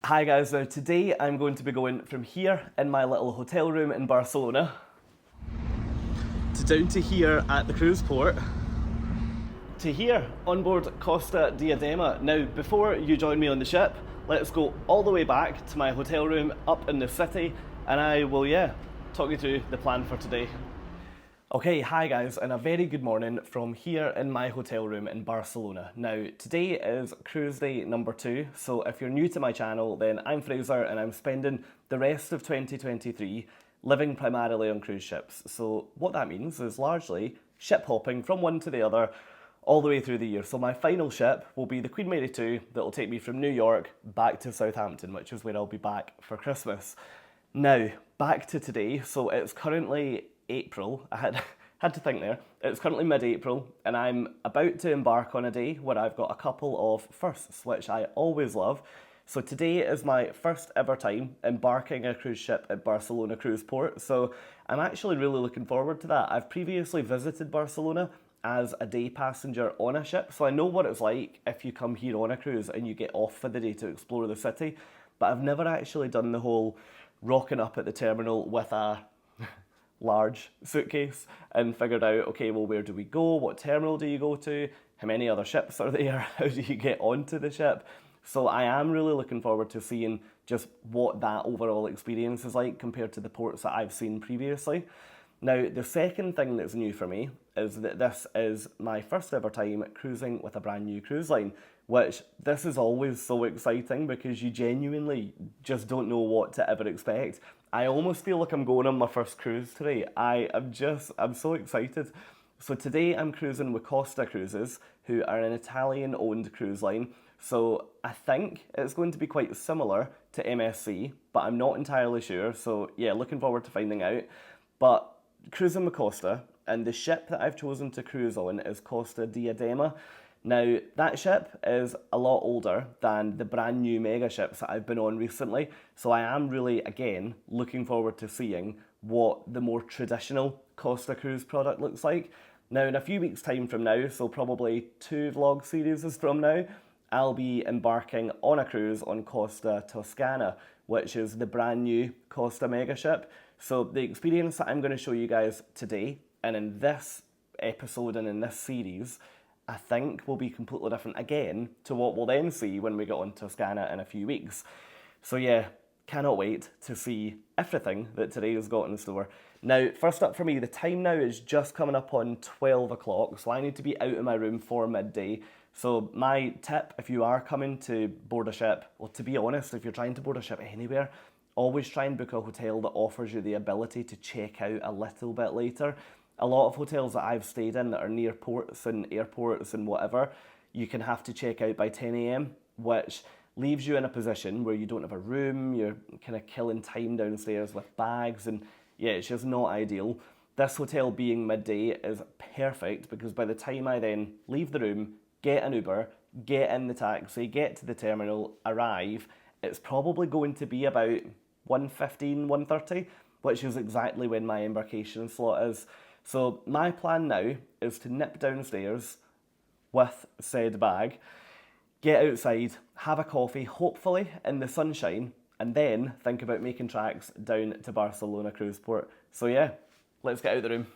Hi guys, now today I'm going to be going from here in my little hotel room in Barcelona to down to here at the cruise port to here on board Costa Diadema. Now before you join me on the ship, let's go all the way back to my hotel room up in the city and I will talk you through the plan for today. Okay, hi guys, and a very good morning from here in my hotel room in Barcelona. Now, today is cruise day number 2, so if you're new to my channel, then I'm Fraser and I'm spending the rest of 2023 living primarily on cruise ships. So what that means is largely ship hopping from one to the other all the way through the year. So my final ship will be the Queen Mary 2 that will take me from New York back to Southampton, which is where I'll be back for Christmas. Now, back to today, so it's currently April. I had to think there. It's currently mid-April and I'm about to embark on a day where I've got a couple of firsts, which I always love. So today is my first ever time embarking a cruise ship at Barcelona Cruise Port. So I'm actually really looking forward to that. I've previously visited Barcelona as a day passenger on a ship, so I know what it's like if you come here on a cruise and you get off for the day to explore the city, but I've never actually done the whole rocking up at the terminal with a large suitcase and figured out, okay, well, where do we go? What terminal do you go to? How many other ships are there? How do you get onto the ship? So I am really looking forward to seeing just what that overall experience is like compared to the ports that I've seen previously. Now, the second thing that's new for me is that this is my first ever time cruising with a brand new cruise line, which this is always so exciting because you genuinely just don't know what to ever expect. I almost feel like I'm going on my first cruise today. I'm so excited. So today I'm cruising with Costa Cruises, who are an Italian-owned cruise line. So I think it's going to be quite similar to MSC, but I'm not entirely sure. So yeah, looking forward to finding out. But cruising with Costa, and the ship that I've chosen to cruise on is Costa Diadema. Now, that ship is a lot older than the brand new mega ships that I've been on recently, so I am really, again, looking forward to seeing what the more traditional Costa Cruise product looks like. Now, in a few weeks' time from now, so probably 2 vlog series from now, I'll be embarking on a cruise on Costa Toscana, which is the brand new Costa mega ship. So the experience that I'm going to show you guys today, and in this episode and in this series, I think will be completely different again to what we'll then see when we get on Toscana in a few weeks. So yeah, cannot wait to see everything that today has got in store. Now, first up for me, the time now is just coming up on 12 o'clock, so I need to be out of my room for midday. So my tip, if you are coming to board a ship, well, to be honest, if you're trying to board a ship anywhere, always try and book a hotel that offers you the ability to check out a little bit later. A lot of hotels that I've stayed in that are near ports and airports and whatever, you can have to check out by 10 AM, which leaves you in a position where you don't have a room, you're kind of killing time downstairs with bags, and yeah, it's just not ideal. This hotel being midday is perfect because by the time I then leave the room, get an Uber, get in the taxi, get to the terminal, arrive, it's probably going to be about 1:15, 1:30, which is exactly when my embarkation slot is. So my plan now is to nip downstairs with said bag, get outside, have a coffee, hopefully in the sunshine, and then think about making tracks down to Barcelona Cruise Port. So yeah, let's get out the room.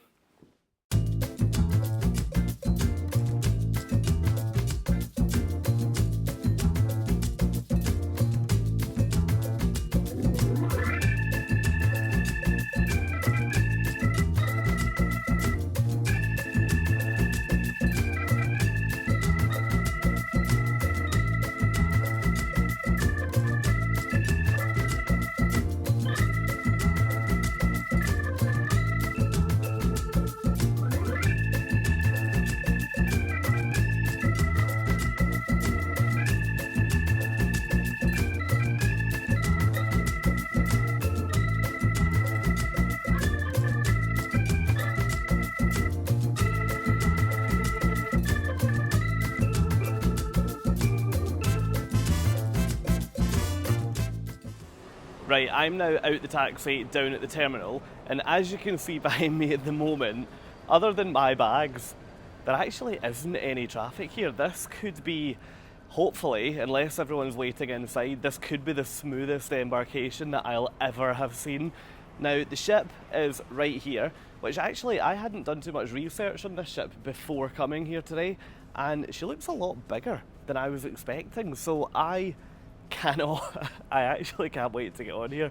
Right, I'm now out the taxi down at the terminal, and as you can see behind me at the moment, other than my bags, there actually isn't any traffic here. This could be hopefully, unless everyone's waiting inside, this could be the smoothest embarkation that I'll ever have seen. Now, the ship is right here, which actually I hadn't done too much research on this ship before coming here today, and she looks a lot bigger than I was expecting, so I actually can't wait to get on here.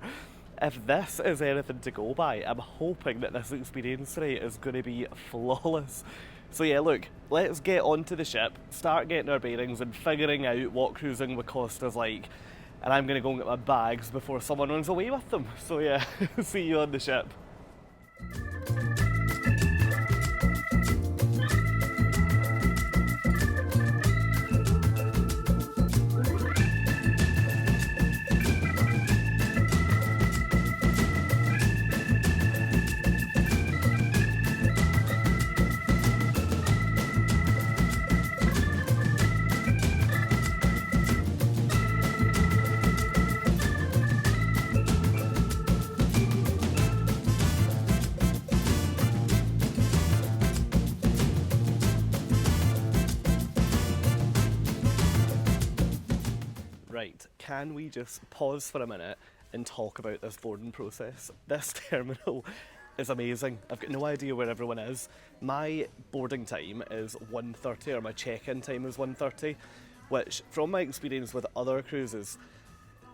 If this is anything to go by, I'm hoping that this experience today is going to be flawless. So yeah, look, let's get onto the ship, start getting our bearings and figuring out what cruising with Costa's like. And I'm going to go and get my bags before someone runs away with them. So yeah, see you on the ship. Right, can we just pause for a minute and talk about this boarding process? This terminal is amazing. I've got no idea where everyone is. My boarding time is 1:30, or my check-in time is 1:30, which from my experience with other cruises,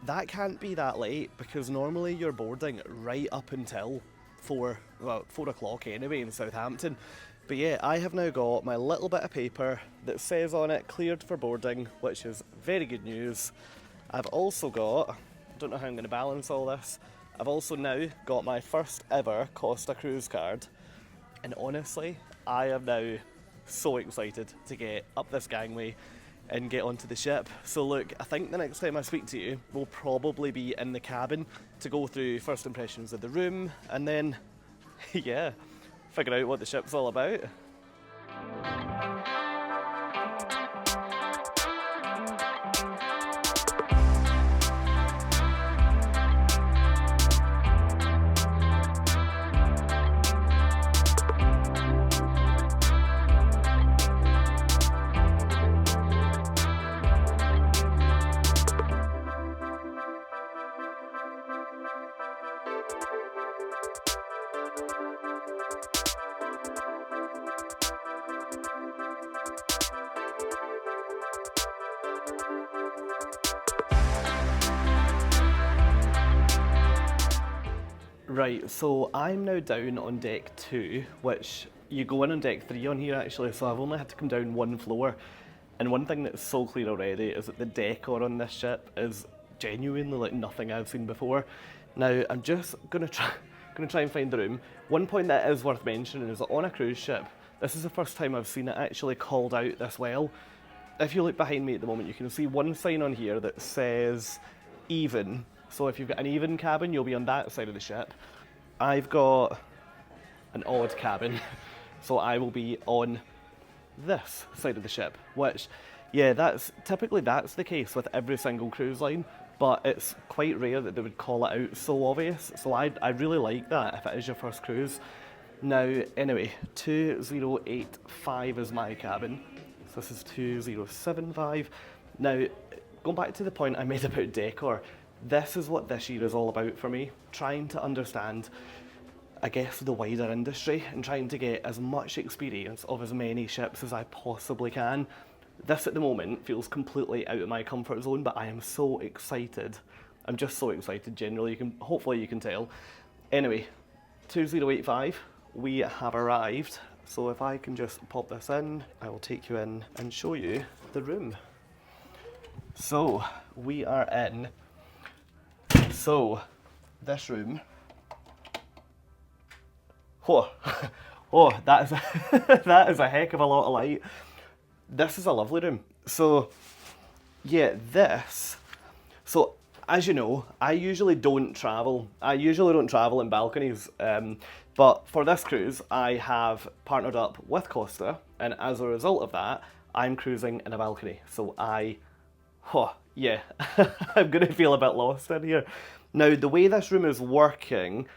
that can't be that late because normally you're boarding right up until 4 o'clock anyway in Southampton. But yeah, I have now got my little bit of paper that says on it, cleared for boarding, which is very good news. I've also got, I don't know how I'm going to balance all this, I've also now got my first ever Costa Cruise card. And honestly, I am now so excited to get up this gangway and get onto the ship. So look, I think the next time I speak to you, we'll probably be in the cabin to go through first impressions of the room, and then, yeah, figure out what the ship's all about. Right, so I'm now down on deck 2, which you go in on deck 3 on here actually, so I've only had to come down one floor. And one thing that's so clear already is that the decor on this ship is genuinely like nothing I've seen before. Now, I'm just gonna try and find the room. One point that is worth mentioning is that on a cruise ship, this is the first time I've seen it actually called out this well. If you look behind me at the moment, you can see one sign on here that says even. So if you've got an even cabin, you'll be on that side of the ship. I've got an odd cabin, so I will be on this side of the ship, which, yeah, that's the case with every single cruise line, but it's quite rare that they would call it out so obvious, so I really like that if it is your first cruise. Now, anyway, 2085 is my cabin, so this is 2075. Now, going back to the point I made about decor, this is what this year is all about for me, trying to understand, I guess, the wider industry and trying to get as much experience of as many ships as I possibly can. This at the moment feels completely out of my comfort zone, but I am so excited. I'm just so excited generally, hopefully you can tell. Anyway, 2085, we have arrived. So if I can just pop this in, I will take you in and show you the room. So, we are in. So, this room, oh, that is a heck of a lot of light. This is a lovely room. So, yeah, so as you know, I usually don't travel in balconies, but for this cruise, I have partnered up with Costa, and as a result of that, I'm cruising in a balcony. So yeah, I'm going to feel a bit lost in here. Now, the way this room is working,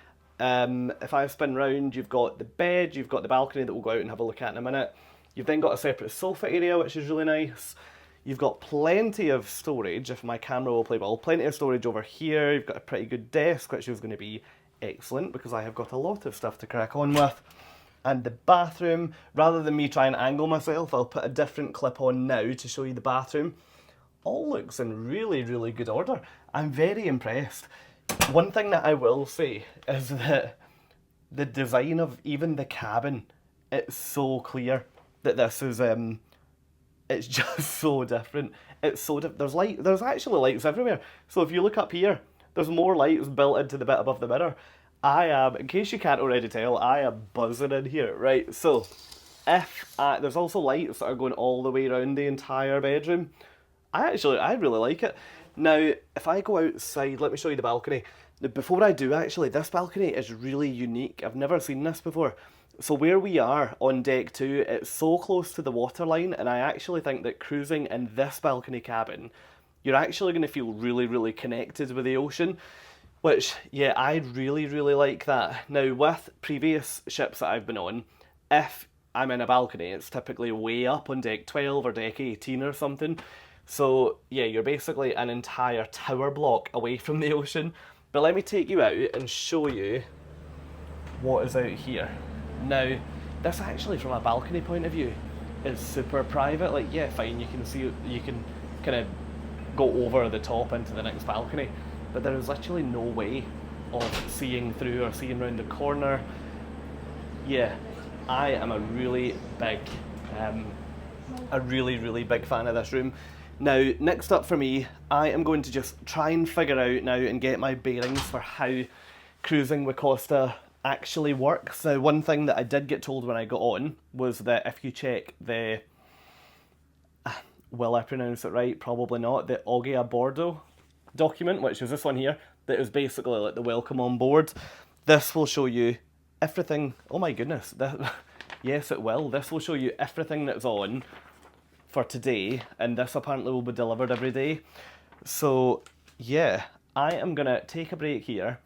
if I spin round, you've got the bed, you've got the balcony that we'll go out and have a look at in a minute. You've then got a separate sofa area, which is really nice. You've got plenty of storage, if my camera will play ball, plenty of storage over here. You've got a pretty good desk, which is going to be excellent because I have got a lot of stuff to crack on with. And the bathroom, rather than me try and angle myself, I'll put a different clip on now to show you the bathroom. All looks in really, really good order. I'm very impressed. One thing that I will say is that the design of even the cabin, it's so clear that this is, it's just so different. It's so there's actually lights everywhere. So if you look up here, there's more lights built into the bit above the mirror. I am, in case you can't already tell, I am buzzing in here, right? So, there's also lights that are going all the way around the entire bedroom. I really like it. Now, if I go outside, let me show you the balcony. Before I do, actually, this balcony is really unique. I've never seen this before. So where we are on deck 2, it's so close to the waterline, and I actually think that cruising in this balcony cabin, you're actually going to feel really, really connected with the ocean, which, yeah, I really, really like that. Now, with previous ships that I've been on, if I'm in a balcony, it's typically way up on deck 12 or deck 18 or something. So, yeah, you're basically an entire tower block away from the ocean. But let me take you out and show you what is out here. Now, this actually, from a balcony point of view, is super private. Like, yeah, fine, you can see, you can kind of go over the top into the next balcony, but there is literally no way of seeing through or seeing around the corner. Yeah, I am a really big fan of this room. Now, next up for me, I am going to just try and figure out now and get my bearings for how cruising with Costa actually works. Now, one thing that I did get told when I got on was that if you check the, will I pronounce it right? Probably not. The Auge a Bordo document, which is this one here, that is basically like the welcome on board. This will show you everything. Oh my goodness. Yes, it will. This will show you everything that's on for today, and this apparently will be delivered every day. So, yeah, I am going to take a break here,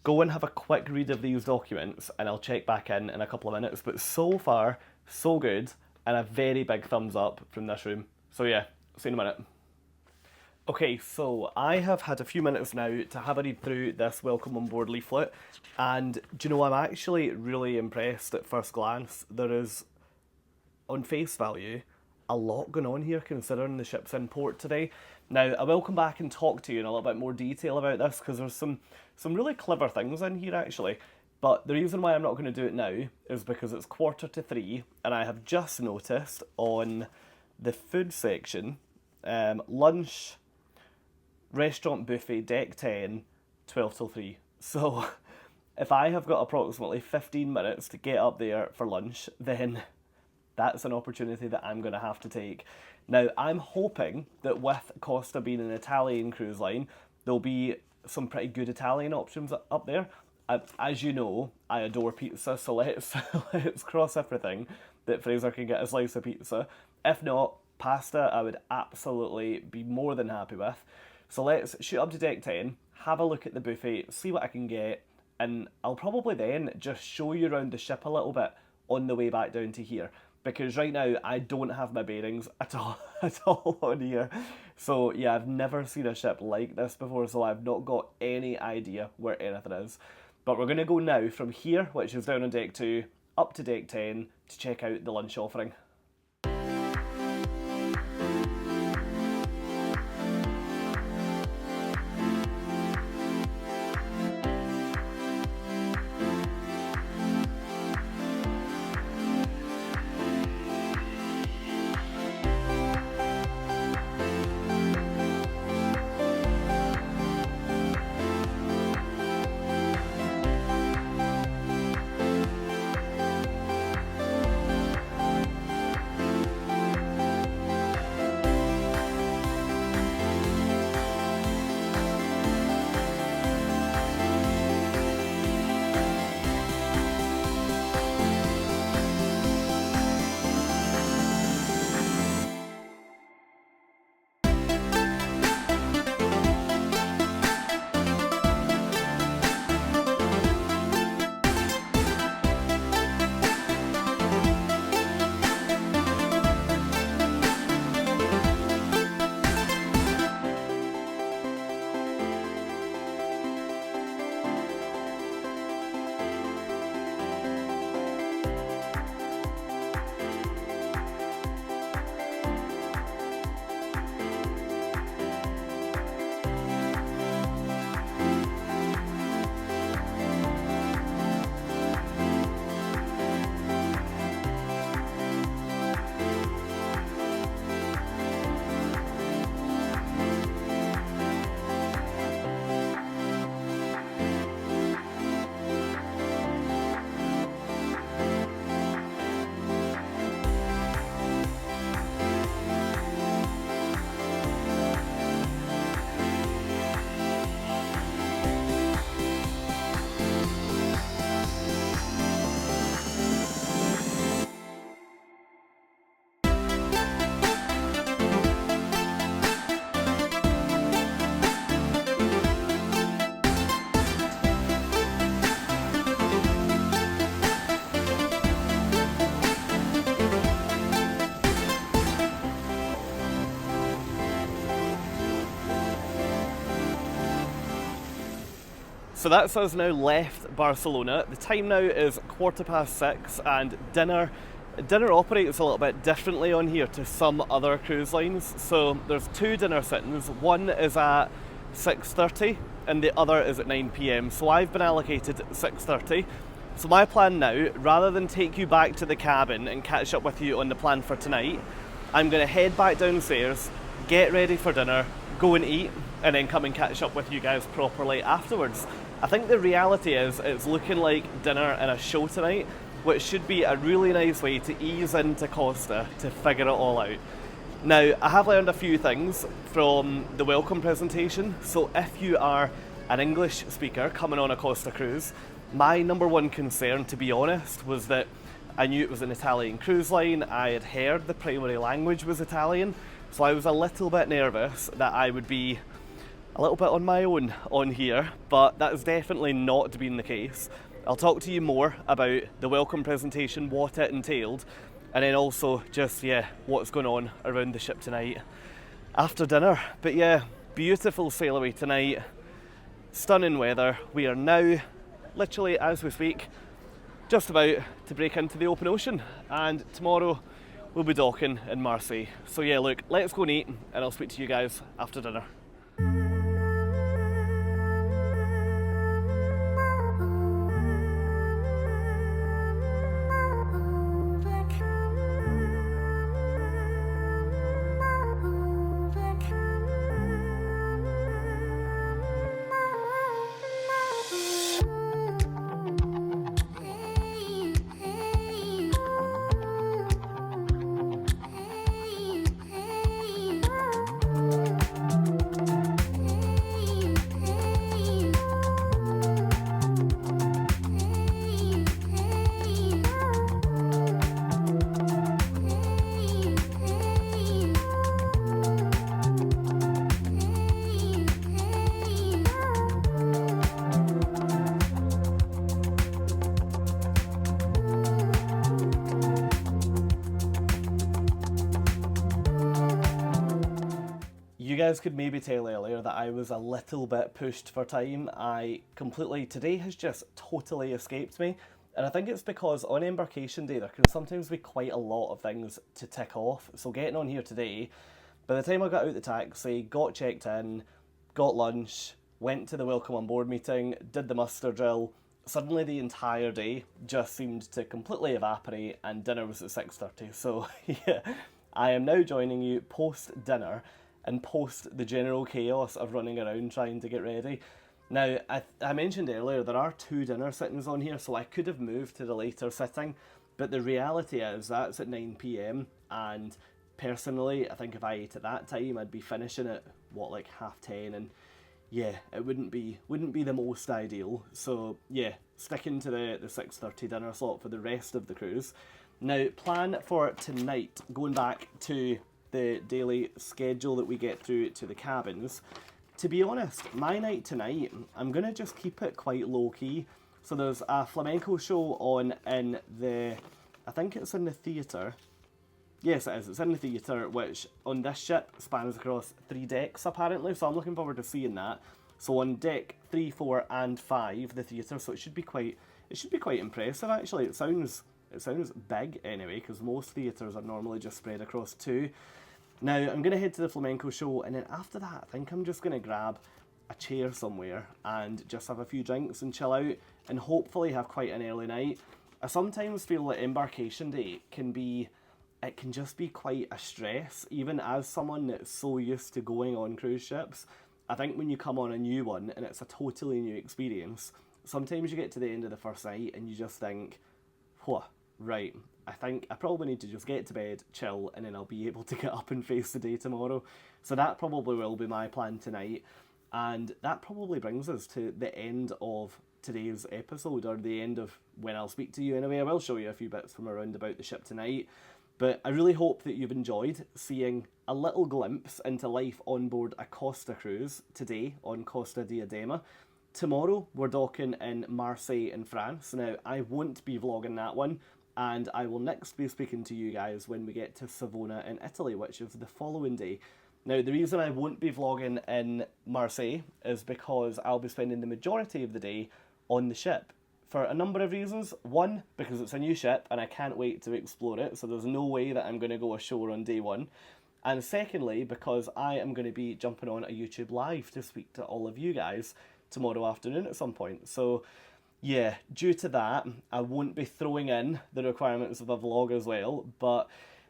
go and have a quick read of these documents, and I'll check back in a couple of minutes. But so far, so good, and a very big thumbs up from this room. So yeah, see you in a minute. Okay, so I have had a few minutes now to have a read through this welcome on board leaflet, and do you know, I'm actually really impressed at first glance. There is, on face value, a lot going on here considering the ship's in port today. Now, I will come back and talk to you in a little bit more detail about this because there's some really clever things in here actually. But the reason why I'm not going to do it now is because it's 2:45 and I have just noticed on the food section, lunch, restaurant buffet, deck 10, 12 till 3. So if I have got approximately 15 minutes to get up there for lunch, then that's an opportunity that I'm going to have to take. Now, I'm hoping that with Costa being an Italian cruise line, there'll be some pretty good Italian options up there. As you know, I adore pizza, so let's cross everything that Fraser can get a slice of pizza. If not, pasta I would absolutely be more than happy with. So let's shoot up to deck 10, have a look at the buffet, see what I can get, and I'll probably then just show you around the ship a little bit on the way back down to here. Because right now, I don't have my bearings at all on here. So yeah, I've never seen a ship like this before, so I've not got any idea where anything is. But we're going to go now from here, which is down on deck 2, up to deck 10 to check out the lunch offering. So that's us now left Barcelona. The time now is 6:15 and dinner operates a little bit differently on here to some other cruise lines. So there's 2 dinner sittings. One is at 6:30 and the other is at 9 p.m. So I've been allocated 6:30. So my plan now, rather than take you back to the cabin and catch up with you on the plan for tonight, I'm going to head back downstairs, get ready for dinner, go and eat, and then come and catch up with you guys properly afterwards. I think the reality is it's looking like dinner and a show tonight, which should be a really nice way to ease into Costa to figure it all out. Now, I have learned a few things from the welcome presentation, so if you are an English speaker coming on a Costa cruise, my number one concern, to be honest, was that I knew it was an Italian cruise line. I had heard the primary language was Italian, so I was a little bit nervous that I would be a little bit on my own on here, but that has definitely not been the case. I'll talk to you more about the welcome presentation, what it entailed, and then also just, what's going on around the ship tonight after dinner. But yeah, beautiful sail away tonight, stunning weather. We are now, literally as we speak, just about to break into the open ocean, and tomorrow we'll be docking in Marseille. So yeah, look, let's go and eat, and I'll speak to you guys after dinner. You guys could maybe tell earlier that I was a little bit pushed for time. Today has just totally escaped me. And I think it's because on embarkation day there can sometimes be quite a lot of things to tick off. So getting on here today, by the time I got out the taxi, got checked in, got lunch, went to the welcome on board meeting, did the muster drill, suddenly the entire day just seemed to completely evaporate and dinner was at 6:30. So yeah, I am now joining you post dinner and post the general chaos of running around trying to get ready. Now, I mentioned earlier there are 2 dinner sittings on here, so I could have moved to the later sitting, but the reality is that's at 9 p.m, and personally, I think if I ate at that time, I'd be finishing at, like 10:30, and yeah, it wouldn't be the most ideal. So yeah, sticking to the 6:30 dinner slot for the rest of the cruise. Now, plan for tonight, going back to the daily schedule that we get through to the cabins. To be honest, my night tonight, I'm going to just keep it quite low-key. So there's a flamenco show on in I think it's in the theatre. Yes, it is. It's in the theatre, which on this ship spans across 3 decks, apparently. So I'm looking forward to seeing that. So on deck 3, 4 and 5, the theatre, so it should be quite impressive, actually. It sounds big, anyway, because most theatres are normally just spread across 2. Now, I'm going to head to the flamenco show, and then after that, I think I'm just going to grab a chair somewhere and just have a few drinks and chill out, and hopefully have quite an early night. I sometimes feel that embarkation day can just be quite a stress, even as someone that's so used to going on cruise ships. I think when you come on a new one, and it's a totally new experience, sometimes you get to the end of the first night, and you just think, right, I think I probably need to just get to bed, chill, and then I'll be able to get up and face the day tomorrow. So that probably will be my plan tonight. And that probably brings us to the end of today's episode, or the end of when I'll speak to you anyway. I will show you a few bits from around about the ship tonight. But I really hope that you've enjoyed seeing a little glimpse into life on board a Costa cruise today on Costa Diadema. Tomorrow we're docking in Marseille in France. Now, I won't be vlogging that one, and I will next be speaking to you guys when we get to Savona in Italy, which is the following day. Now, the reason I won't be vlogging in Marseille is because I'll be spending the majority of the day on the ship for a number of reasons. One, because it's a new ship and I can't wait to explore it, so there's no way that I'm going to go ashore on day one. And secondly, because I am going to be jumping on a YouTube live to speak to all of you guys tomorrow afternoon at some point. So yeah, due to that, I won't be throwing in the requirements of a vlog as well, but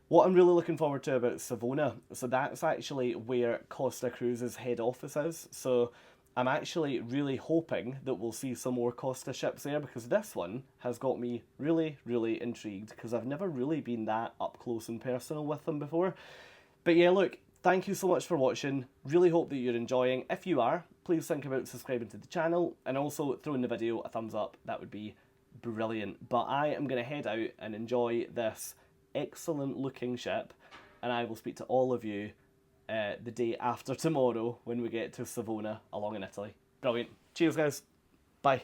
what I'm really looking forward to about Savona, so that's actually where Costa Cruises' head office is, so I'm actually really hoping that we'll see some more Costa ships there, because this one has got me really, really intrigued, because I've never really been that up close and personal with them before. But yeah, look, thank you so much for watching, really hope that you're enjoying. If you are, please think about subscribing to the channel, and also throwing the video a thumbs up, that would be brilliant. But I am going to head out and enjoy this excellent looking ship, and I will speak to all of you the day after tomorrow when we get to Savona along in Italy. Brilliant. Cheers guys. Bye.